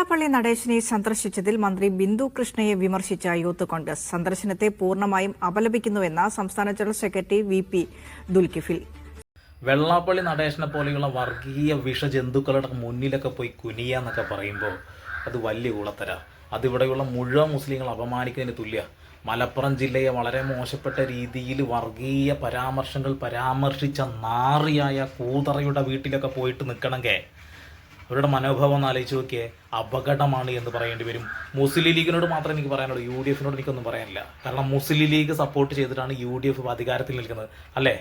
വെള്ളാപ്പള്ളി നടേശനെ സന്ദർശിച്ചതിൽ മന്ത്രി ബിന്ദു കൃഷ്ണയെ വിമർശിച്ച യൂത്ത് കോൺഗ്രസ് സന്ദർശനത്തെ പൂർണ്ണമായും അപലപിക്കുന്നുവെന്ന് സംസ്ഥാന general secretary V P. Dulkifil. Vellappally നടേശനെ പോലെയുള്ള വർഗീയ വിഷജന്തുക്കളുടെ മുന്നിലൊക്കെ പോയി കുനിയാന്നൊക്കെ പറയുമ്പോൾ അത് വലിയ കുളത്തര. അതിവിടെയുള്ള മുഴുവൻ മുസ്ലിങ്ങൾ അപമാനിക്കുന്നതിന് തുല്യ. മലപ്പുറം ജില്ലയെ വളരെ മോശപ്പെട്ട രീതിയിൽ വർഗീയ പരാമർശങ്ങൾ പരാമർശിച്ച നാറിയായ കൂതറയുടെ വീട്ടിലൊക്കെ പോയിട്ട് നിൽക്കണമെങ്കിൽ അവരുടെ മനോഭാവം ഒന്ന് ആലോചിച്ച് നോക്കിയേ. അപകടമാണ് എന്ന് പറയേണ്ടി വരും. മുസ്ലിം ലീഗിനോട് മാത്രമേ എനിക്ക് പറയാനുള്ളൂ, UDF എനിക്കൊന്നും പറയാനില്ല. കാരണം മുസ്ലിം ലീഗ് സപ്പോർട്ട് ചെയ്തിട്ടാണ് UDF അധികാരത്തിൽ നിൽക്കുന്നത് അല്ലേ.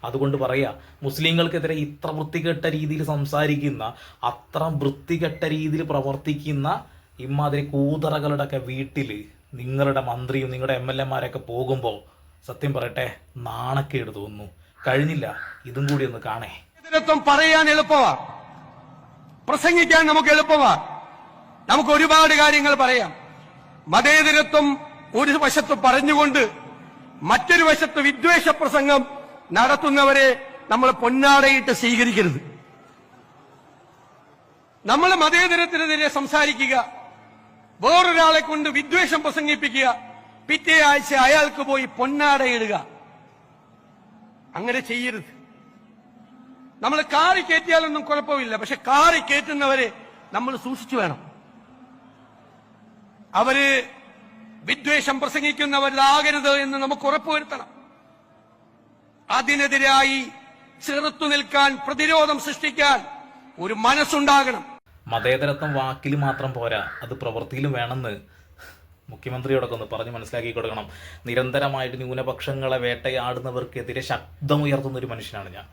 അതുകൊണ്ട് പറയാ, മുസ്ലിങ്ങൾക്കെതിരെ ഇത്ര വൃത്തികെട്ട രീതിയിൽ സംസാരിക്കുന്ന, അത്ര വൃത്തികെട്ട രീതിയിൽ പ്രവർത്തിക്കുന്ന ഇമാതിരി കൂതറകളുടെയൊക്കെ വീട്ടിൽ നിങ്ങളുടെ മന്ത്രിയും നിങ്ങളുടെ MLA-മാരൊക്കെ പോകുമ്പോൾ സത്യം പറയട്ടെ, നാണക്കേട് തോന്നുന്നു. കഴിഞ്ഞില്ല, ഇതും കൂടി ഒന്ന് കാണേ. പറയാൻ എളുപ്പമാ, പ്രസംഗിക്കാൻ നമുക്ക് എളുപ്പമാ. നമുക്ക് ഒരുപാട് കാര്യങ്ങൾ പറയാം. മതേതരത്വം ഒരു വശത്ത് പറഞ്ഞുകൊണ്ട് മറ്റൊരു വശത്ത് വിദ്വേഷ പ്രസംഗം നടത്തുന്നവരെ നമ്മൾ പൊന്നാടയിട്ട് സ്വീകരിക്കരുത്. നമ്മൾ മതേതരത്തിനെതിരെ സംസാരിക്കുക, വേറൊരാളെ കൊണ്ട് വിദ്വേഷം പ്രസംഗിപ്പിക്കുക, പിറ്റേ ആഴ്ച അയാൾക്ക് പോയി പൊന്നാടയിടുക. അങ്ങനെ ചെയ്യരുത്. നമ്മൾ കാറി കയറ്റിയാലൊന്നും കുഴപ്പമില്ല, പക്ഷെ കാറി കയറ്റുന്നവരെ നമ്മൾ സൂക്ഷിച്ചു വേണം. അവര് വിദ്വേഷം പ്രസംഗിക്കുന്നവരിലാകരുത് എന്ന് നമുക്ക് ഉറപ്പുവരുത്തണം. അതിനെതിരായി ചെറുത്തു നിൽക്കാൻ, പ്രതിരോധം സൃഷ്ടിക്കാൻ ഒരു മനസ്സുണ്ടാകണം. മതേതരത്വം വാക്കിൽ മാത്രം പോരാ, അത് പ്രവൃത്തിയിലും വേണമെന്ന് മുഖ്യമന്ത്രിയോടൊക്കെ ഒന്ന് പറഞ്ഞ് മനസ്സിലാക്കി കൊടുക്കണം. നിരന്തരമായിട്ട് ന്യൂനപക്ഷങ്ങളെ വേട്ടയാടുന്നവർക്കെതിരെ ശബ്ദമുയർത്തുന്ന ഒരു മനുഷ്യനാണ് ഞാൻ.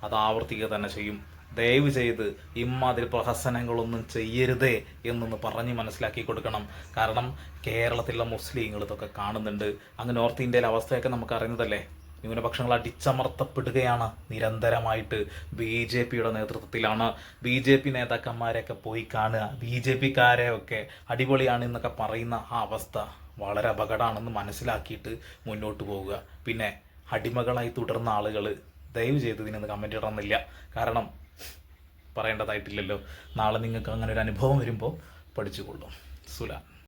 അത് ആവർത്തിക്കുക തന്നെ ചെയ്യും. ദയവ് ചെയ്ത് ഇമ്മാതിരി പ്രഹസനങ്ങളൊന്നും ചെയ്യരുതേ എന്നൊന്ന് പറഞ്ഞ് മനസ്സിലാക്കി കൊടുക്കണം. കാരണം കേരളത്തിലുള്ള മുസ്ലിങ്ങൾ ഇതൊക്കെ കാണുന്നുണ്ട്. അങ്ങ് നോർത്ത് ഇന്ത്യയിലെ അവസ്ഥയൊക്കെ നമുക്ക് അറിയുന്നതല്ലേ. ന്യൂനപക്ഷങ്ങൾ അടിച്ചമർത്തപ്പെടുകയാണ് നിരന്തരമായിട്ട്. BJPയുടെ നേതൃത്വത്തിലാണ്. BJP നേതാക്കന്മാരെയൊക്കെ പോയി കാണുക, BJPക്കാരെ ഒക്കെ അടിപൊളിയാണ് എന്നൊക്കെ പറയുന്ന ആ അവസ്ഥ വളരെ അപകടമാണെന്ന് മനസ്സിലാക്കിയിട്ട് മുന്നോട്ട് പോവുക. പിന്നെ അടിമകളായി തുടർന്ന ആളുകൾ ദയവ് ചെയ്ത് ഇതിനൊന്ന് കമൻറ്റ് ഇടണമെന്നില്ല. കാരണം പറയേണ്ടതായിട്ടില്ലല്ലോ. നാളെ നിങ്ങൾക്ക് അങ്ങനെ ഒരു അനുഭവം വരുമ്പോൾ പഠിച്ചുകൊള്ളും. സുലാൻ.